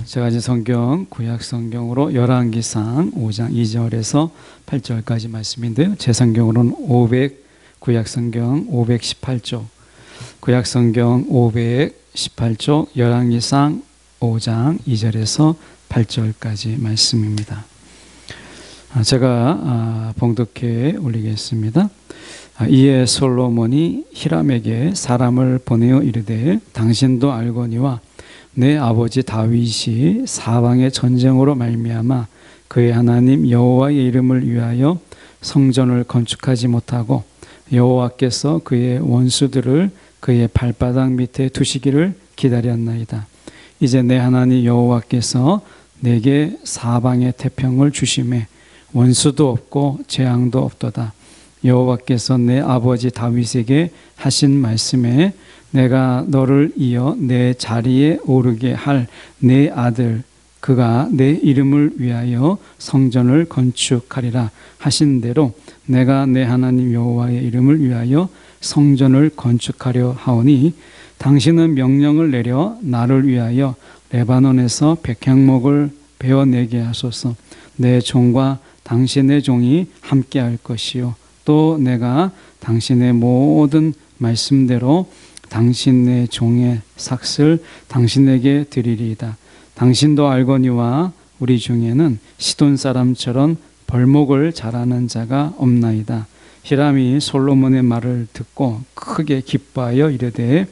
제가 이제 성경 구약 성경으로 열왕기상 5장 2절에서 8절까지 말씀인데요. 제 성경으로는 구약 성경 518쪽, 구약 성경 518쪽 열왕기상 5장 2절에서 8절까지 말씀입니다. 제가 봉독해 올리겠습니다. 이에 솔로몬이 히람에게 사람을 보내어 이르되 당신도 알거니와 내 아버지 다윗이 사방의 전쟁으로 말미암아 그의 하나님 여호와의 이름을 위하여 성전을 건축하지 못하고 여호와께서 그의 원수들을 그의 발바닥 밑에 두시기를 기다렸나이다. 이제 내 하나님 여호와께서 내게 사방의 태평을 주심에 원수도 없고 재앙도 없도다. 여호와께서 내 아버지 다윗에게 하신 말씀에 내가 너를 이어 내 자리에 오르게 할 내 아들 그가 내 이름을 위하여 성전을 건축하리라 하신 대로 내가 내 하나님 여호와의 이름을 위하여 성전을 건축하려 하오니 당신은 명령을 내려 나를 위하여 레바논에서 백향목을 베어내게 하소서. 내 종과 당신의 종이 함께할 것이요 또 내가 당신의 모든 말씀대로 당신의 종의 삭슬 당신에게 드리리이다. 당신도 알거니와 우리 중에는 시돈 사람처럼 벌목을 잘하는 자가 없나이다. 히람이 솔로몬의 말을 듣고 크게 기뻐하여 이르되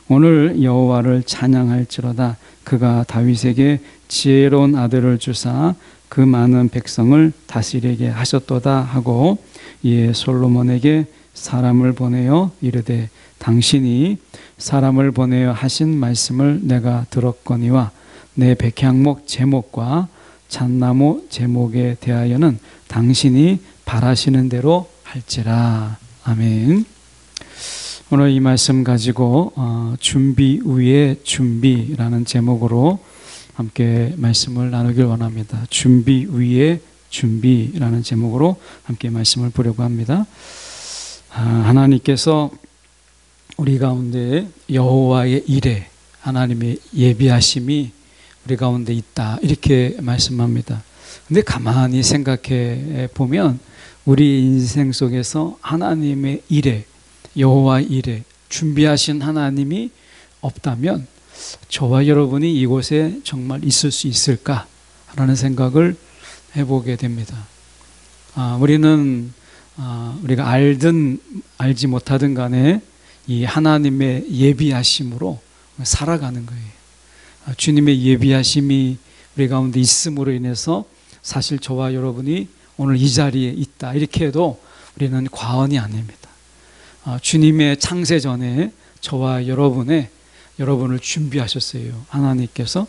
오늘 여호와를 찬양할지로다. 그가 다윗에게 지혜로운 아들을 주사 그 많은 백성을 다스리게 하셨도다 하고 이에 솔로몬에게 사람을 보내어 이르되 당신이 사람을 보내어 하신 말씀을 내가 들었거니와 내 백향목 제목과 잣나무 제목에 대하여는 당신이 바라시는 대로 할지라. 아멘. 오늘 이 말씀 가지고 준비 위에 준비라는 제목으로 함께 말씀을 나누길 원합니다. 준비 위에 준비라는 제목으로 함께 말씀을 보려고 합니다. 하나님께서 우리 가운데 여호와의 일에 하나님의 예비하심이 우리 가운데 있다 이렇게 말씀합니다. 근데 가만히 생각해 보면 우리 인생 속에서 하나님의 일에 여호와의 일에 준비하신 하나님이 없다면 저와 여러분이 이곳에 정말 있을 수 있을까라는 생각을 해보게 됩니다. 우리가 알든 알지 못하든 간에 이 하나님의 예비하심으로 살아가는 거예요. 주님의 예비하심이 우리 가운데 있음으로 인해서 사실 저와 여러분이 오늘 이 자리에 있다 이렇게 해도 우리는 과언이 아닙니다. 주님의 창세 전에 저와 여러분을 준비하셨어요. 하나님께서.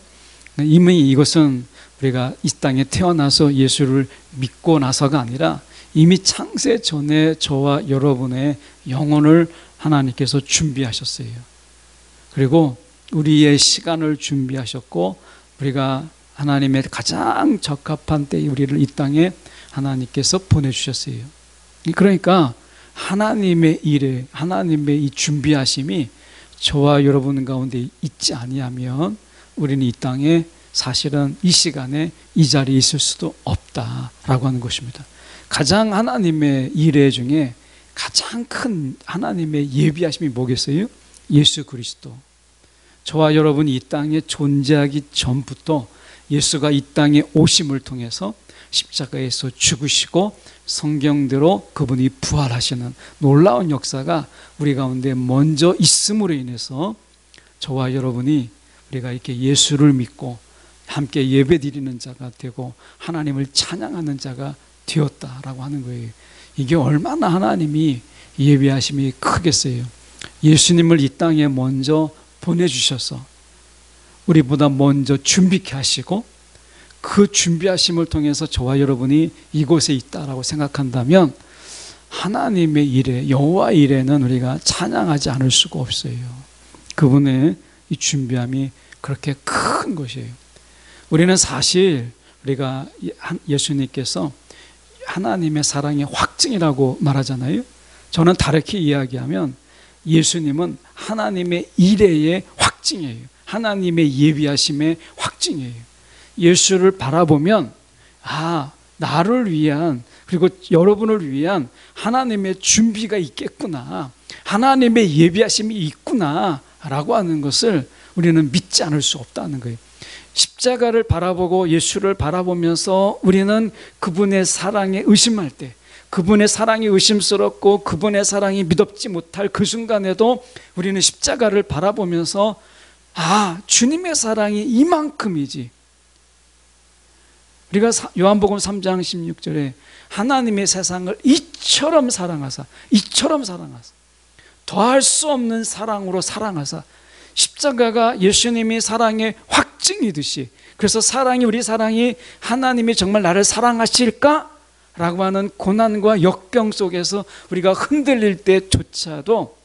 이미 이것은 우리가 이 땅에 태어나서 예수를 믿고 나서가 아니라 이미 창세 전에 저와 여러분의 영혼을 하나님께서 준비하셨어요. 그리고 우리의 시간을 준비하셨고 우리가 하나님의 가장 적합한 때에 우리를 이 땅에 하나님께서 보내주셨어요. 그러니까 하나님의 일에 하나님의 이 준비하심이 저와 여러분 가운데 있지 아니하면 우리는 이 땅에 사실은 이 시간에 이 자리에 있을 수도 없다라고 하는 것입니다. 가장 하나님의 일회 중에 가장 큰 하나님의 예비하심이 뭐겠어요? 예수 그리스도. 저와 여러분이 이 땅에 존재하기 전부터 예수가 이 땅에 오심을 통해서 십자가에서 죽으시고 성경대로 그분이 부활하시는 놀라운 역사가 우리 가운데 먼저 있음으로 인해서 저와 여러분이 우리가 이렇게 예수를 믿고 함께 예배드리는 자가 되고 하나님을 찬양하는 자가 되었다라고 하는 거예요. 이게 얼마나 하나님이 예비하심이 크겠어요. 예수님을 이 땅에 먼저 보내주셔서 우리보다 먼저 준비케 하시고 그 준비하심을 통해서 저와 여러분이 이곳에 있다라고 생각한다면 하나님의 일에 여호와의 일에는 우리가 찬양하지 않을 수가 없어요. 그분의 이 준비함이 그렇게 큰 것이에요. 우리는 사실 우리가 예수님께서 하나님의 사랑의 확증이라고 말하잖아요. 저는 다르게 이야기하면 예수님은 하나님의 일의 확증이에요. 하나님의 예비하심의 확증이에요. 예수를 바라보면 나를 위한, 그리고 여러분을 위한 하나님의 준비가 있겠구나, 하나님의 예비하심이 있구나 라고 하는 것을 우리는 믿지 않을 수 없다는 거예요. 십자가를 바라보고 예수를 바라보면서 우리는 그분의 사랑에 의심할 때, 그분의 사랑이 의심스럽고 그분의 사랑이 믿op지 못할 그 순간에도 우리는 십자가를 바라보면서 주님의 사랑이 이만큼이지. 우리가 요한복음 3장 16절에 하나님의 세상을 이처럼 사랑하사 더할 수 없는 사랑으로 사랑하사, 십자가가 예수님이 사랑의 확증이듯이, 그래서 우리 사랑이 하나님이 정말 나를 사랑하실까? 라고 하는 고난과 역경 속에서 우리가 흔들릴 때조차도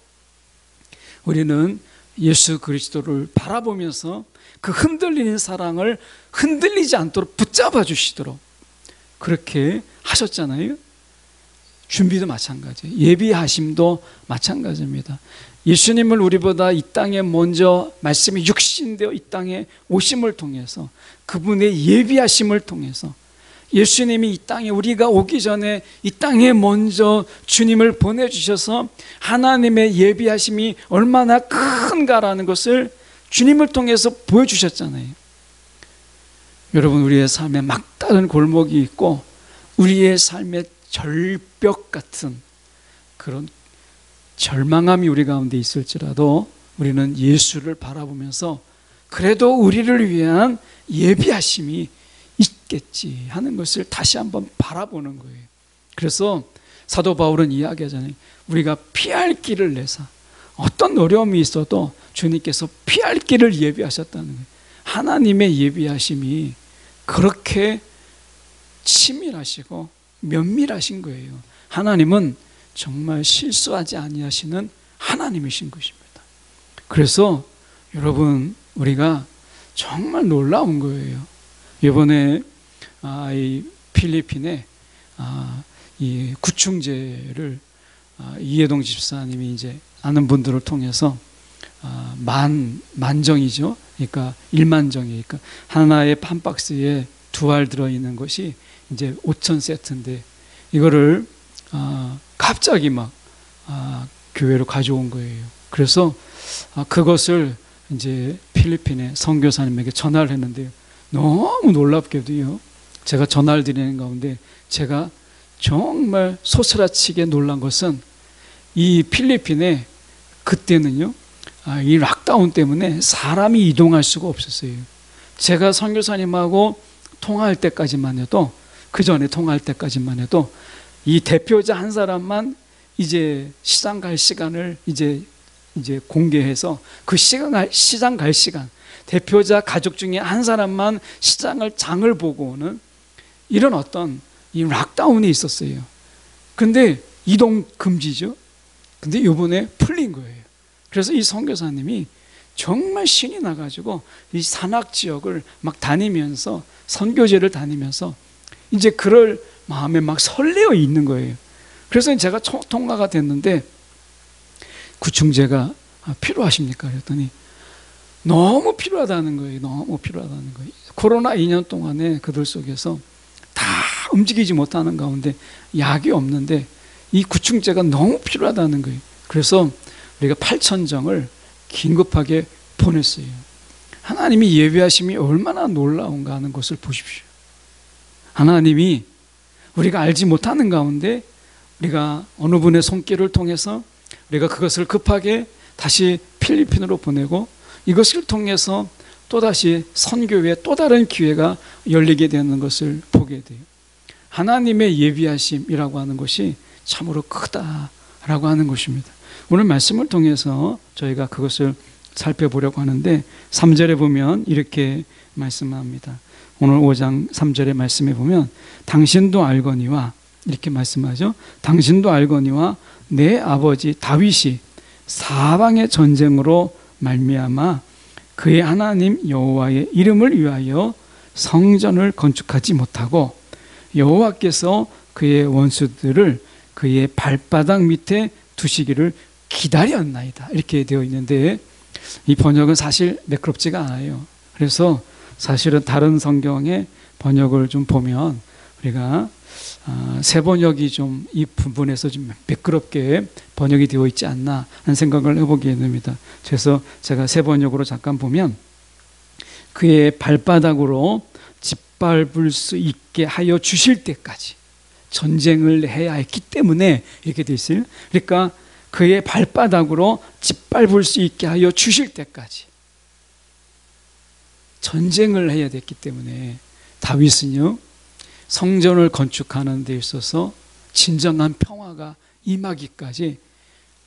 우리는 예수 그리스도를 바라보면서 그 흔들리는 사랑을 흔들리지 않도록 붙잡아 주시도록 그렇게 하셨잖아요. 준비도 마찬가지예요. 예비하심도 마찬가지입니다. 예수님을 우리보다 이 땅에 먼저 말씀이 육신되어 이 땅에 오심을 통해서, 그분의 예비하심을 통해서, 예수님이 이 땅에, 우리가 오기 전에 이 땅에 먼저 주님을 보내주셔서 하나님의 예비하심이 얼마나 큰가라는 것을 주님을 통해서 보여주셨잖아요. 여러분, 우리의 삶에 막다른 골목이 있고 우리의 삶에 절벽 같은 그런 절망함이 우리 가운데 있을지라도 우리는 예수를 바라보면서 그래도 우리를 위한 예비하심이 있겠지 하는 것을 다시 한번 바라보는 거예요. 그래서 사도 바울은 이야기하잖아요. 우리가 피할 길을 내사, 어떤 어려움이 있어도 주님께서 피할 길을 예비하셨다는 거예요. 하나님의 예비하심이 그렇게 치밀하시고 면밀하신 거예요. 하나님은 정말 실수하지 아니하시는 하나님이신 것입니다. 그래서 여러분, 우리가 정말 놀라운 거예요. 이번에 이 필리핀에 이 구충제를 이해동 집사님이 이제 아는 분들을 통해서 만정이죠. 그러니까 1만정이니까 하나의 한 박스에 2알 들어있는 것이 이제 5,000 세트인데 이거를 갑자기 막 교회로 가져온 거예요. 그래서 그것을 이제 필리핀의 선교사님에게 전화를 했는데요. 너무 놀랍게도요, 제가 전화를 드리는 가운데 제가 정말 소스라치게 놀란 것은 이 필리핀에 그때는요, 이 락다운 때문에 사람이 이동할 수가 없었어요. 제가 선교사님하고 통화할 때까지만 해도, 그 전에 통화할 때까지만 해도 이 대표자 한 사람만 이제 시장 갈 시간을 이제 공개해서 그 시장 갈 시간, 대표자 가족 중에 한 사람만 장을 보고 오는 이런 어떤 이 락다운이 있었어요. 근데 이동 금지죠. 근데 이번에 풀린 거예요. 그래서 이 선교사님이 정말 신이 나가지고 이 산악 지역을 막 다니면서, 선교제를 다니면서 이제 그럴 마음에 막 설레어 있는 거예요. 그래서 제가 통화가 됐는데 구충제가 필요하십니까? 그랬더니 너무 필요하다는 거예요. 너무 필요하다는 거예요. 코로나 2년 동안에 그들 속에서 다 움직이지 못하는 가운데 약이 없는데 이 구충제가 너무 필요하다는 거예요. 그래서 우리가 8,000정을 긴급하게 보냈어요. 하나님이 예비하심이 얼마나 놀라운가 하는 것을 보십시오. 하나님이 우리가 알지 못하는 가운데 우리가 어느 분의 손길을 통해서 우리가 그것을 급하게 다시 필리핀으로 보내고 이것을 통해서 또다시 선교의 또 다른 기회가 열리게 되는 것을 보게 돼요. 하나님의 예비하심이라고 하는 것이 참으로 크다라고 하는 것입니다. 오늘 말씀을 통해서 저희가 그것을 살펴보려고 하는데 3절에 보면 이렇게 말씀합니다. 오늘 5장 3절의 말씀에 보면 당신도 알거니와, 이렇게 말씀하죠. 당신도 알거니와 내 아버지 다윗이 사방의 전쟁으로 말미암아 그의 하나님 여호와의 이름을 위하여 성전을 건축하지 못하고 여호와께서 그의 원수들을 그의 발바닥 밑에 두시기를 기다렸나이다. 이렇게 되어 있는데 이 번역은 사실 매끄럽지가 않아요. 그래서 사실은 다른 성경의 번역을 좀 보면 우리가 새 번역이 좀 이 부분에서 좀 매끄럽게 번역이 되어 있지 않나 하는 생각을 해보게 됩니다. 그래서 제가 새 번역으로 잠깐 보면 그의 발바닥으로 짓밟을 수 있게 하여 주실 때까지 전쟁을 해야 했기 때문에 이렇게 되어 있어요. 그러니까 그의 발바닥으로 짓밟을 수 있게 하여 주실 때까지 전쟁을 해야 됐기 때문에 다윗은요, 성전을 건축하는 데 있어서 진정한 평화가 임하기까지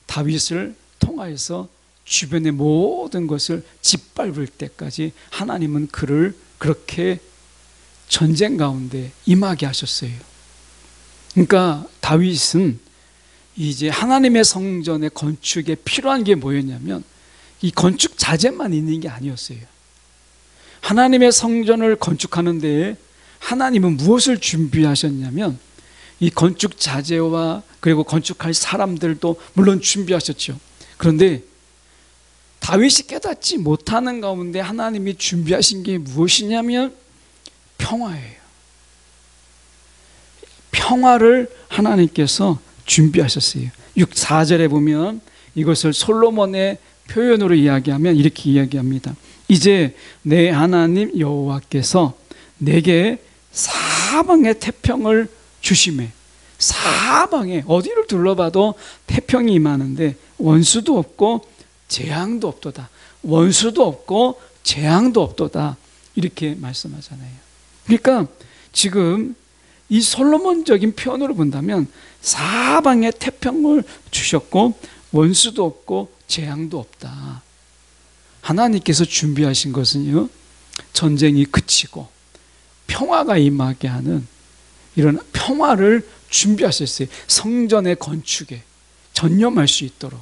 다윗을 통하여서 주변의 모든 것을 짓밟을 때까지 하나님은 그를 그렇게 전쟁 가운데 임하게 하셨어요. 그러니까 다윗은 이제 하나님의 성전의 건축에 필요한 게 뭐였냐면 이 건축 자재만 있는 게 아니었어요. 하나님의 성전을 건축하는 데에 하나님은 무엇을 준비하셨냐면 이 건축 자재와 그리고 건축할 사람들도 물론 준비하셨죠. 그런데 다윗이 깨닫지 못하는 가운데 하나님이 준비하신 게 무엇이냐면 평화예요. 평화를 하나님께서 준비하셨어요. 4절에 보면 이것을 솔로몬의 표현으로 이야기하면 이렇게 이야기합니다. 이제 내 하나님 여호와께서 내게 사방의 태평을 주시매. 사방에 어디를 둘러봐도 태평이 임하는데 원수도 없고 재앙도 없도다. 원수도 없고 재앙도 없도다. 이렇게 말씀하잖아요. 그러니까 지금 이 솔로몬적인 표현으로 본다면 사방에 태평을 주셨고 원수도 없고 재앙도 없다. 하나님께서 준비하신 것은요, 전쟁이 그치고 평화가 임하게 하는 이런 평화를 준비하셨어요. 성전의 건축에 전념할 수 있도록.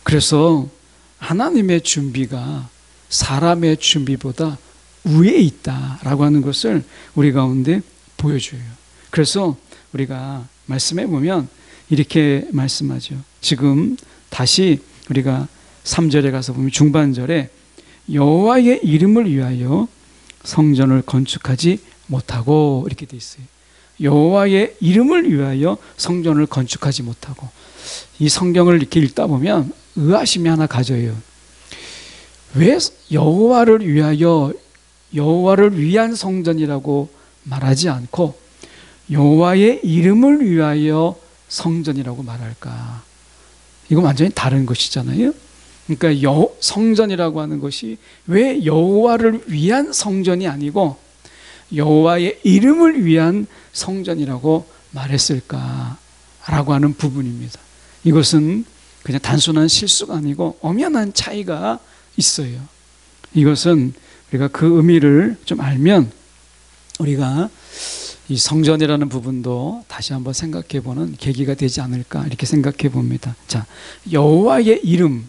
그래서 하나님의 준비가 사람의 준비보다 위에 있다라고 하는 것을 우리 가운데 보여줘요. 그래서 우리가 말씀해 보면 이렇게 말씀하죠. 지금 다시 우리가 3절에 가서 보면 중반절에 여호와의 이름을 위하여 성전을 건축하지 못하고 이렇게 돼 있어요. 여호와의 이름을 위하여 성전을 건축하지 못하고. 이 성경을 이렇게 읽다 보면 의아심이 하나 가져요. 왜 여호와를 위하여 여호와를 위한 성전이라고 말하지 않고 여호와의 이름을 위하여 성전이라고 말할까? 이거 완전히 다른 것이잖아요. 그러니까 성전이라고 하는 것이 왜 여호와를 위한 성전이 아니고 여호와의 이름을 위한 성전이라고 말했을까라고 하는 부분입니다. 이것은 그냥 단순한 실수가 아니고 엄연한 차이가 있어요. 이것은 우리가 그 의미를 좀 알면 우리가 이 성전이라는 부분도 다시 한번 생각해 보는 계기가 되지 않을까 이렇게 생각해 봅니다. 자, 여호와의 이름,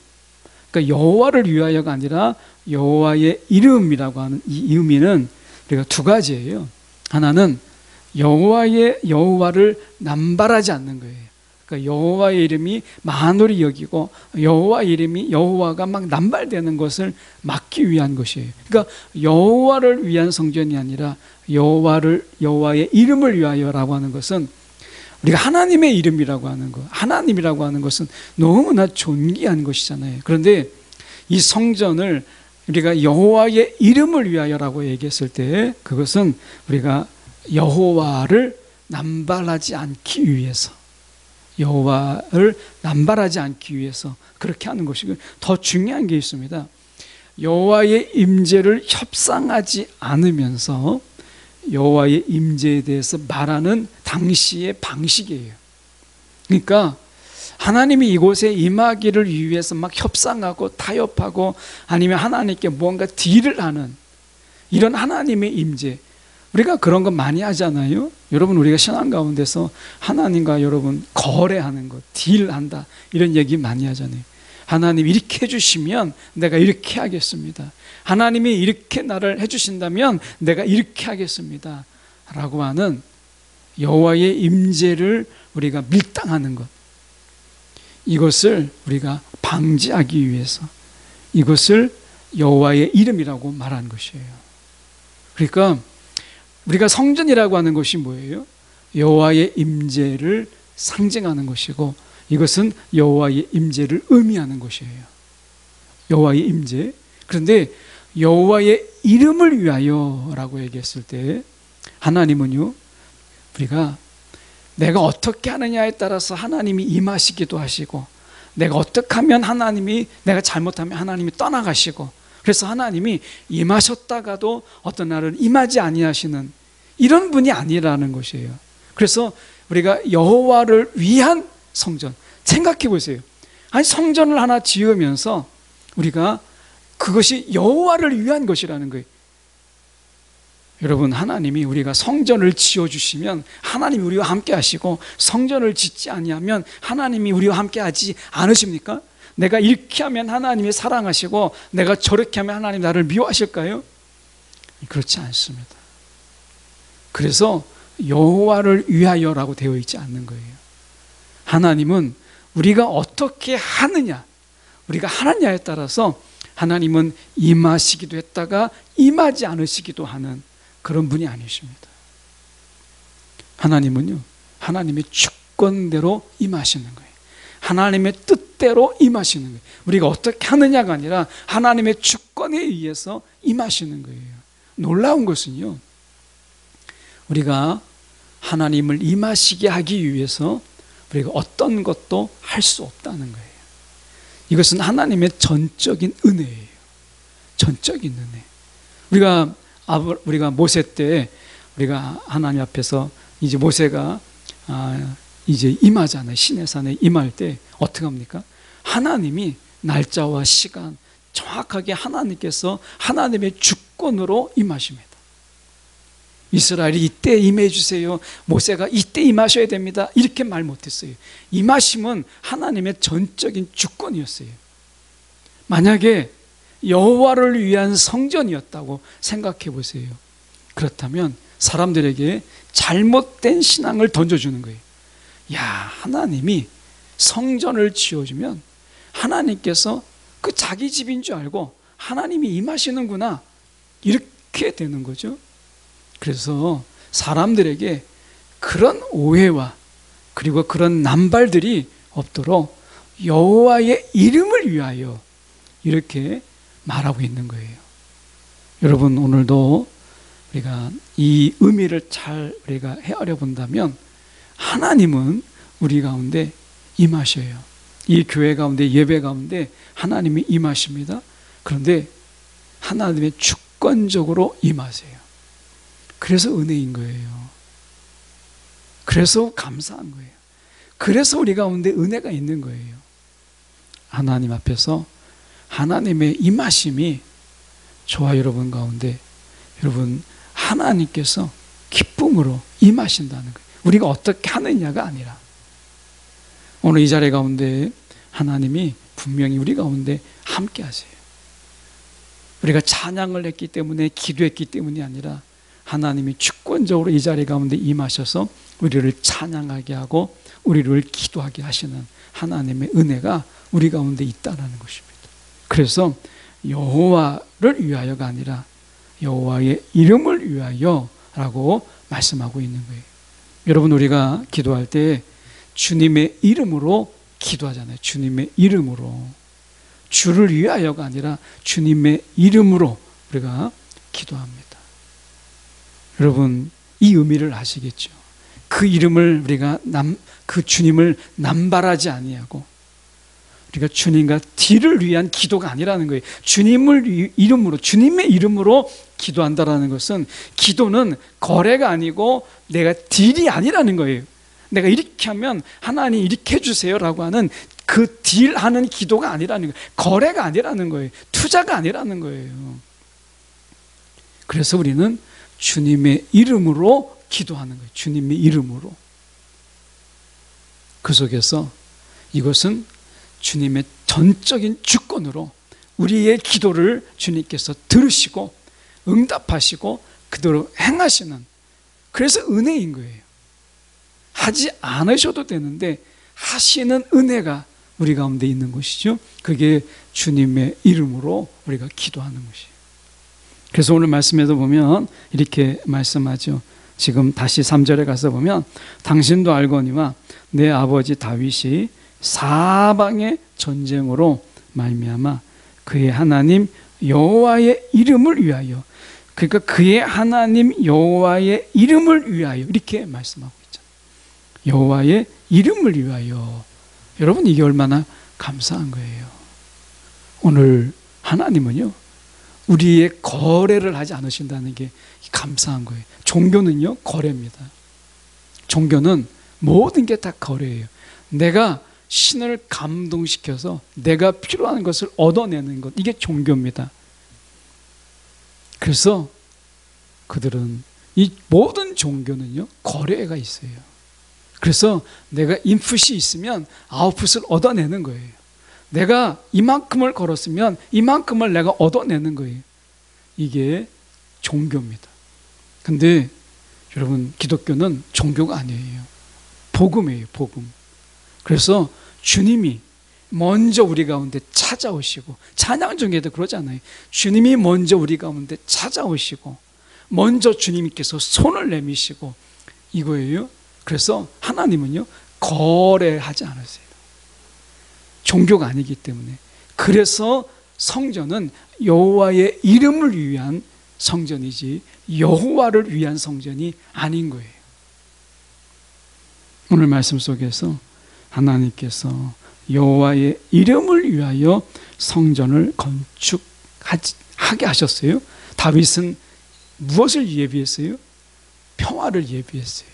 그러니까 여호와를 위하여가 아니라 여호와의 이름이라고 하는 이 의미는 우리가 두 가지예요. 하나는 여호와를 남발하지 않는 거예요. 그러니까 여호와의 이름이 만홀히 여기고 여호와 이름이 여호와가 막 남발되는 것을 막기 위한 것이에요. 그러니까 여호와를 위한 성전이 아니라 여호와의 이름을 위하여라고 하는 것은 우리가 하나님의 이름이라고 하는 것, 하나님이라고 하는 것은 너무나 존귀한 것이잖아요. 그런데 이 성전을 우리가 여호와의 이름을 위하여라고 얘기했을 때 그것은 우리가 여호와를 남발하지 않기 위해서, 여호와를 남발하지 않기 위해서 그렇게 하는 것이고, 더 중요한 게 있습니다. 여호와의 임재를 협상하지 않으면서 여호와의 임재에 대해서 말하는 당시의 방식이에요. 그러니까 하나님이 이곳에 임하기를 위해서 막 협상하고 타협하고 아니면 하나님께 뭔가 딜을 하는 이런 하나님의 임재, 우리가 그런 거 많이 하잖아요. 여러분, 우리가 신앙 가운데서 하나님과 여러분 거래하는 것, 딜한다 이런 얘기 많이 하잖아요. 하나님 이렇게 해주시면 내가 이렇게 하겠습니다. 하나님이 이렇게 나를 해주신다면 내가 이렇게 하겠습니다 라고 하는 여호와의 임재를 우리가 밀당하는 것, 이것을 우리가 방지하기 위해서 이것을 여호와의 이름이라고 말한 것이에요. 그러니까 우리가 성전이라고 하는 것이 뭐예요? 여호와의 임재를 상징하는 것이고, 이것은 여호와의 임재를 의미하는 것이에요. 여호와의 임재. 그런데 여호와의 이름을 위하여라고 얘기했을 때 하나님은요, 우리가 내가 어떻게 하느냐에 따라서 하나님이 임하시기도 하시고, 내가 어떻게 하면 하나님이, 내가 잘못하면 하나님이 떠나가시고, 그래서 하나님이 임하셨다가도 어떤 날은 임하지 아니하시는 이런 분이 아니라는 것이에요. 그래서 우리가 여호와를 위한 성전, 생각해 보세요. 아니, 성전을 하나 지으면서 우리가 그것이 여호와를 위한 것이라는 거예요. 여러분, 하나님이 우리가 성전을 지어주시면 하나님이 우리와 함께 하시고, 성전을 짓지 아니하면 하나님이 우리와 함께 하지 않으십니까? 내가 이렇게 하면 하나님이 사랑하시고, 내가 저렇게 하면 하나님 나를 미워하실까요? 그렇지 않습니다. 그래서 여호와를 위하여라고 되어 있지 않는 거예요. 하나님은 우리가 어떻게 하느냐, 우리가 하느냐에 따라서 하나님은 임하시기도 했다가 임하지 않으시기도 하는 그런 분이 아니십니다. 하나님은요, 하나님의 주권대로 임하시는 거예요. 하나님의 뜻대로 임하시는 거예요. 우리가 어떻게 하느냐가 아니라 하나님의 주권에 의해서 임하시는 거예요. 놀라운 것은요, 우리가 하나님을 임하시게 하기 위해서 우리가 어떤 것도 할 수 없다는 거예요. 이것은 하나님의 전적인 은혜예요. 전적인 은혜. 우리가 모세 때 우리가 하나님 앞에서 이제 모세가 이제 임하잖아요. 시내산에 임할 때 어떻게 합니까? 하나님이 날짜와 시간 정확하게 하나님께서 하나님의 주권으로 임하십니다. 이스라엘이 이때 임해 주세요, 모세가 이때 임하셔야 됩니다, 이렇게 말 못했어요. 임하심은 하나님의 전적인 주권이었어요. 만약에 여호와를 위한 성전이었다고 생각해 보세요. 그렇다면 사람들에게 잘못된 신앙을 던져주는 거예요. 야, 하나님이 성전을 지어주면 하나님께서 그 자기 집인 줄 알고 하나님이 임하시는구나, 이렇게 되는 거죠. 그래서 사람들에게 그런 오해와 그리고 그런 남발들이 없도록 여호와의 이름을 위하여 이렇게 말하고 있는 거예요. 여러분, 오늘도 우리가 이 의미를 잘 우리가 헤아려 본다면 하나님은 우리 가운데 임하셔요. 이 교회 가운데, 예배 가운데 하나님이 임하십니다. 그런데 하나님의 주권적으로 임하세요. 그래서 은혜인 거예요. 그래서 감사한 거예요. 그래서 우리 가운데 은혜가 있는 거예요. 하나님 앞에서 하나님의 임하심이 저와 여러분 가운데, 여러분, 하나님께서 기쁨으로 임하신다는 거예요. 우리가 어떻게 하느냐가 아니라, 오늘 이 자리 가운데 하나님이 분명히 우리 가운데 함께 하세요. 우리가 찬양을 했기 때문에, 기도했기 때문이 아니라 하나님이 주권적으로 이 자리 가운데 임하셔서 우리를 찬양하게 하고 우리를 기도하게 하시는 하나님의 은혜가 우리 가운데 있다는 것입니다. 그래서 여호와를 위하여가 아니라 여호와의 이름을 위하여라고 말씀하고 있는 거예요. 여러분, 우리가 기도할 때 주님의 이름으로 기도하잖아요. 주님의 이름으로. 주를 위하여가 아니라 주님의 이름으로 우리가 기도합니다. 여러분, 이 의미를 아시겠죠? 그 이름을 우리가 그 주님을 남발하지 아니하고, 우리가 주님과 딜을 위한 기도가 아니라는 거예요. 주님을 이름으로, 주님의 이름으로 기도한다라는 것은, 기도는 거래가 아니고 내가 딜이 아니라는 거예요. 내가 이렇게 하면 하나님 이렇게 해주세요라고 하는 그 딜하는 기도가 아니라는 거예요. 거래가 아니라는 거예요. 투자가 아니라는 거예요. 그래서 우리는 주님의 이름으로 기도하는 거예요. 주님의 이름으로. 그 속에서 이것은 주님의 전적인 주권으로 우리의 기도를 주님께서 들으시고 응답하시고 그대로 행하시는, 그래서 은혜인 거예요. 하지 않으셔도 되는데 하시는 은혜가 우리 가운데 있는 것이죠. 그게 주님의 이름으로 우리가 기도하는 것이에요. 그래서 오늘 말씀에도 보면 이렇게 말씀하죠. 지금 다시 3절에 가서 보면 당신도 알거니와 내 아버지 다윗이 사방의 전쟁으로 말미암아 그의 하나님 여호와의 이름을 위하여, 그러니까 그의 하나님 여호와의 이름을 위하여 이렇게 말씀하고 있잖아요. 여호와의 이름을 위하여. 여러분, 이게 얼마나 감사한 거예요. 오늘 하나님은요, 우리의 거래를 하지 않으신다는 게 감사한 거예요. 종교는요, 거래입니다. 종교는 모든 게 다 거래예요. 내가 신을 감동시켜서 내가 필요한 것을 얻어내는 것, 이게 종교입니다. 그래서 그들은, 이 모든 종교는요, 거래가 있어요. 그래서 내가 인풋이 있으면 아웃풋을 얻어내는 거예요. 내가 이만큼을 걸었으면 이만큼을 내가 얻어내는 거예요. 이게 종교입니다. 근데 여러분, 기독교는 종교가 아니에요. 복음이에요, 복음. 그래서 주님이 먼저 우리 가운데 찾아오시고, 찬양 중에도 그러잖아요. 주님이 먼저 우리 가운데 찾아오시고, 먼저 주님께서 손을 내미시고, 이거예요. 그래서 하나님은요, 거래하지 않으세요. 종교가 아니기 때문에. 그래서 성전은 여호와의 이름을 위한 성전이지 여호와를 위한 성전이 아닌 거예요. 오늘 말씀 속에서 하나님께서 여호와의 이름을 위하여 성전을 건축하게 하셨어요. 다윗은 무엇을 예비했어요? 평화를 예비했어요.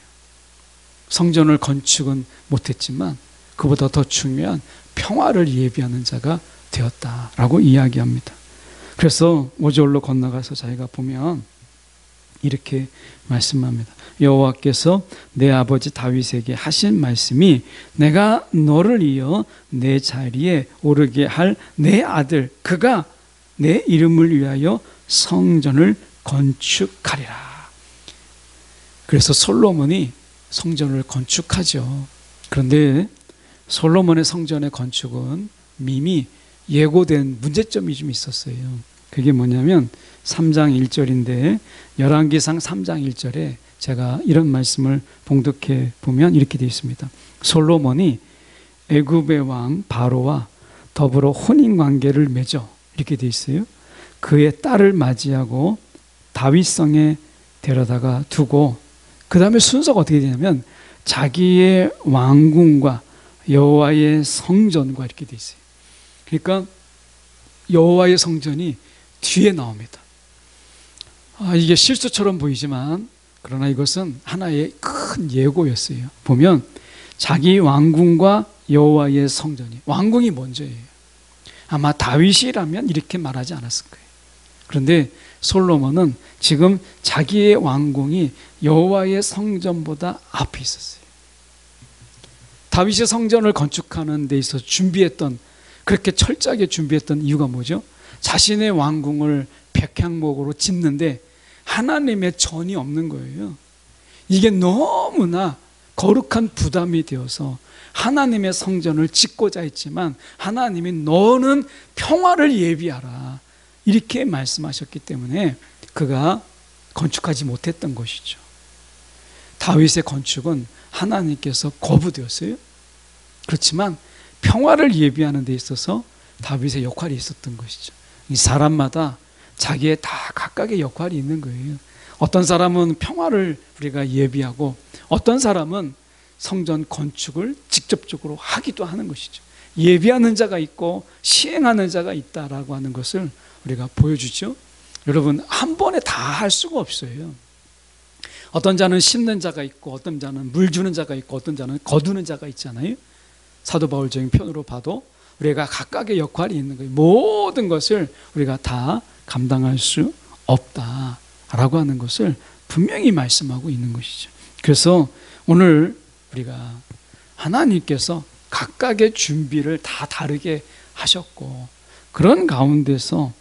성전을 건축은 못했지만 그보다 더 중요한 평화를 예비하는 자가 되었다라고 이야기합니다. 그래서 5절로 건너가서 자기가 보면 이렇게 말씀합니다. 여호와께서 내 아버지 다윗에게 하신 말씀이 내가 너를 이어 내 자리에 오르게 할 내 아들 그가 내 이름을 위하여 성전을 건축하리라. 그래서 솔로몬이 성전을 건축하죠. 그런데 솔로몬의 성전의 건축은 이미 예고된 문제점이 좀 있었어요. 그게 뭐냐면 3장 1절인데 열왕기상 3장 1절에 제가 이런 말씀을 봉독해 보면 이렇게 되어 있습니다. 솔로몬이 애굽의 왕 바로와 더불어 혼인관계를 맺어, 이렇게 되어 있어요. 그의 딸을 맞이하고 다윗성에 데려다가 두고, 그 다음에 순서가 어떻게 되냐면 자기의 왕궁과 여호와의 성전과 이렇게 되어 있어요. 그러니까 여호와의 성전이 뒤에 나옵니다. 이게 실수처럼 보이지만 그러나 이것은 하나의 큰 예고였어요. 보면 자기 왕궁과 여호와의 성전이, 왕궁이 먼저예요. 아마 다윗이라면 이렇게 말하지 않았을 거예요. 그런데 솔로몬은 지금 자기의 왕궁이 여호와의 성전보다 앞에 있었어요. 다윗의 성전을 건축하는 데 있어서 준비했던, 그렇게 철저하게 준비했던 이유가 뭐죠? 자신의 왕궁을 백향목으로 짓는데 하나님의 전이 없는 거예요. 이게 너무나 거룩한 부담이 되어서 하나님의 성전을 짓고자 했지만 하나님이 너는 평화를 예비하라 이렇게 말씀하셨기 때문에 그가 건축하지 못했던 것이죠. 다윗의 건축은 하나님께서 거부되었어요. 그렇지만 평화를 예비하는 데 있어서 다윗의 역할이 있었던 것이죠. 이 사람마다 자기의 다 각각의 역할이 있는 거예요. 어떤 사람은 평화를 우리가 예비하고 어떤 사람은 성전 건축을 직접적으로 하기도 하는 것이죠. 예비하는 자가 있고 시행하는 자가 있다라고 하는 것을 우리가 보여주죠. 여러분, 한 번에 다 할 수가 없어요. 어떤 자는 심는 자가 있고 어떤 자는 물 주는 자가 있고 어떤 자는 거두는 자가 있잖아요. 사도 바울적인 편으로 봐도 우리가 각각의 역할이 있는 거예요. 모든 것을 우리가 다 감당할 수 없다라고 하는 것을 분명히 말씀하고 있는 것이죠. 그래서 오늘 우리가 하나님께서 각각의 준비를 다 다르게 하셨고, 그런 가운데서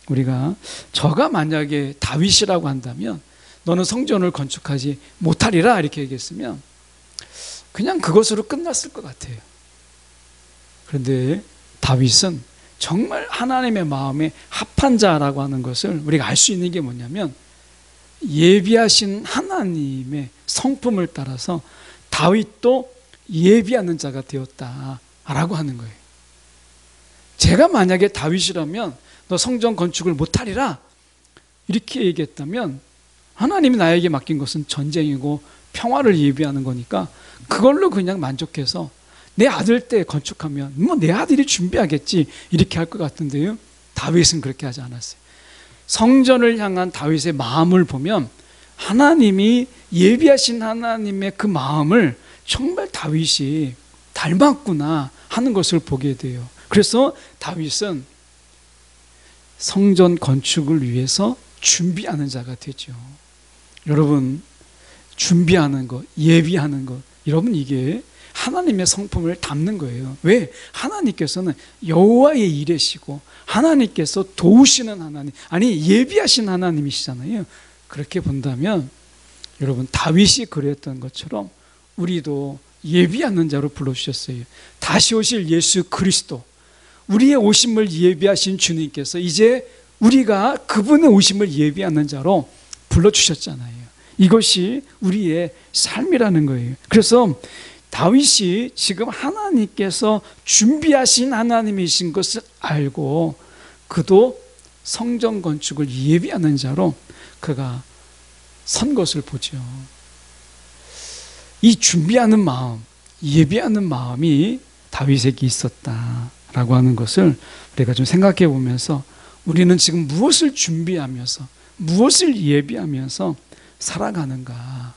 우리가 저가 만약에 다윗이라고 한다면 너는 성전을 건축하지 못하리라 이렇게 얘기했으면 그냥 그것으로 끝났을 것 같아요. 그런데 다윗은 정말 하나님의 마음에 합한 자라고 하는 것을 우리가 알 수 있는 게 뭐냐면, 예비하신 하나님의 성품을 따라서 다윗도 예비하는 자가 되었다라고 하는 거예요. 제가 만약에 다윗이라면 너 성전 건축을 못하리라 이렇게 얘기했다면, 하나님이 나에게 맡긴 것은 전쟁이고 평화를 예비하는 거니까 그걸로 그냥 만족해서 내 아들 때 건축하면 뭐 내 아들이 준비하겠지 이렇게 할 것 같은데요, 다윗은 그렇게 하지 않았어요. 성전을 향한 다윗의 마음을 보면 하나님이 예비하신 하나님의 그 마음을 정말 다윗이 닮았구나 하는 것을 보게 돼요. 그래서 다윗은 성전 건축을 위해서 준비하는 자가 되죠. 여러분, 준비하는 것, 예비하는 것, 여러분 이게 하나님의 성품을 담는 거예요. 왜? 하나님께서는 여호와의 이레시고 하나님께서 도우시는 하나님, 아니 예비하신 하나님이시잖아요. 그렇게 본다면 여러분, 다윗이 그랬던 것처럼 우리도 예비하는 자로 불러주셨어요. 다시 오실 예수 그리스도, 우리의 오심을 예비하신 주님께서 이제 우리가 그분의 오심을 예비하는 자로 불러주셨잖아요. 이것이 우리의 삶이라는 거예요. 그래서 다윗이 지금 하나님께서 준비하신 하나님이신 것을 알고 그도 성전 건축을 예비하는 자로 그가 선 것을 보죠. 이 준비하는 마음, 예비하는 마음이 다윗에게 있었다라고 하는 것을 우리가 좀 생각해 보면서, 우리는 지금 무엇을 준비하면서 무엇을 예비하면서 살아가는가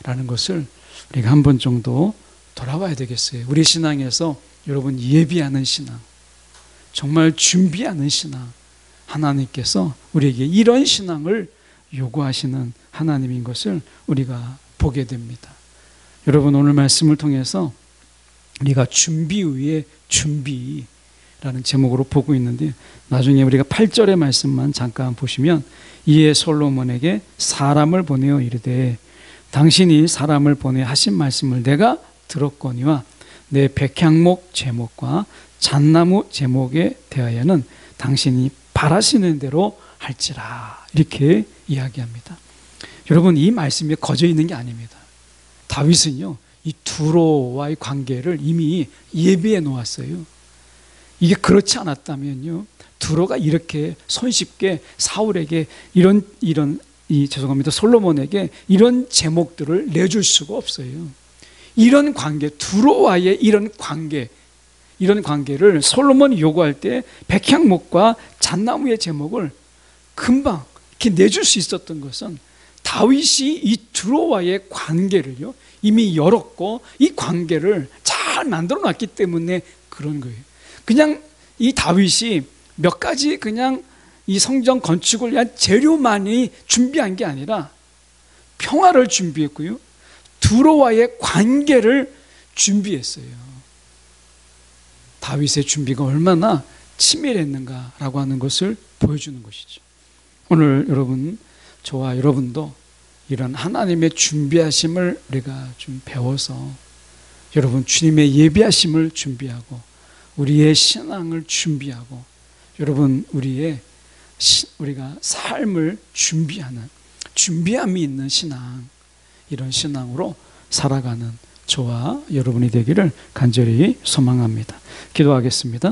라는 것을 우리가 한 번 정도 돌아봐야 되겠어요. 우리 신앙에서 여러분, 예비하는 신앙, 정말 준비하는 신앙, 하나님께서 우리에게 이런 신앙을 요구하시는 하나님인 것을 우리가 보게 됩니다. 여러분, 오늘 말씀을 통해서 우리가 준비 위에 준비라는 제목으로 보고 있는데, 나중에 우리가 8절의 말씀만 잠깐 보시면, 이에 솔로몬에게 사람을 보내어 이르되 당신이 사람을 보내 하신 말씀을 내가 들었거니와 내 백향목 제목과 잣나무 제목에 대하여는 당신이 바라시는 대로 할지라, 이렇게 이야기합니다. 여러분, 이 말씀이 거저 있는 게 아닙니다. 다윗은요, 이 두로와의 관계를 이미 예비해 놓았어요. 이게 그렇지 않았다면요, 두로가 이렇게 손쉽게 사울에게 솔로몬에게 이런 제목들을 내줄 수가 없어요. 이런 관계, 두로와의 이런 관계를 솔로몬이 요구할 때 백향목과 잣나무의 제목을 금방 이렇게 내줄 수 있었던 것은 다윗이 이 두로와의 관계를요 이미 열었고 이 관계를 잘 만들어 놨기 때문에 그런 거예요. 그냥 이 다윗이 몇 가지 그냥 이 성전 건축을 위한 재료만이 준비한 게 아니라 평화를 준비했고요, 두로와의 관계를 준비했어요. 다윗의 준비가 얼마나 치밀했는가라고 하는 것을 보여주는 것이죠. 오늘 여러분, 저와 여러분도 이런 하나님의 준비하심을 우리가 좀 배워서 여러분, 주님의 예비하심을 준비하고 우리의 신앙을 준비하고 여러분, 우리가 삶을 준비하는, 준비함이 있는 신앙, 이런 신앙으로 살아가는 저와 여러분이 되기를 간절히 소망합니다. 기도하겠습니다.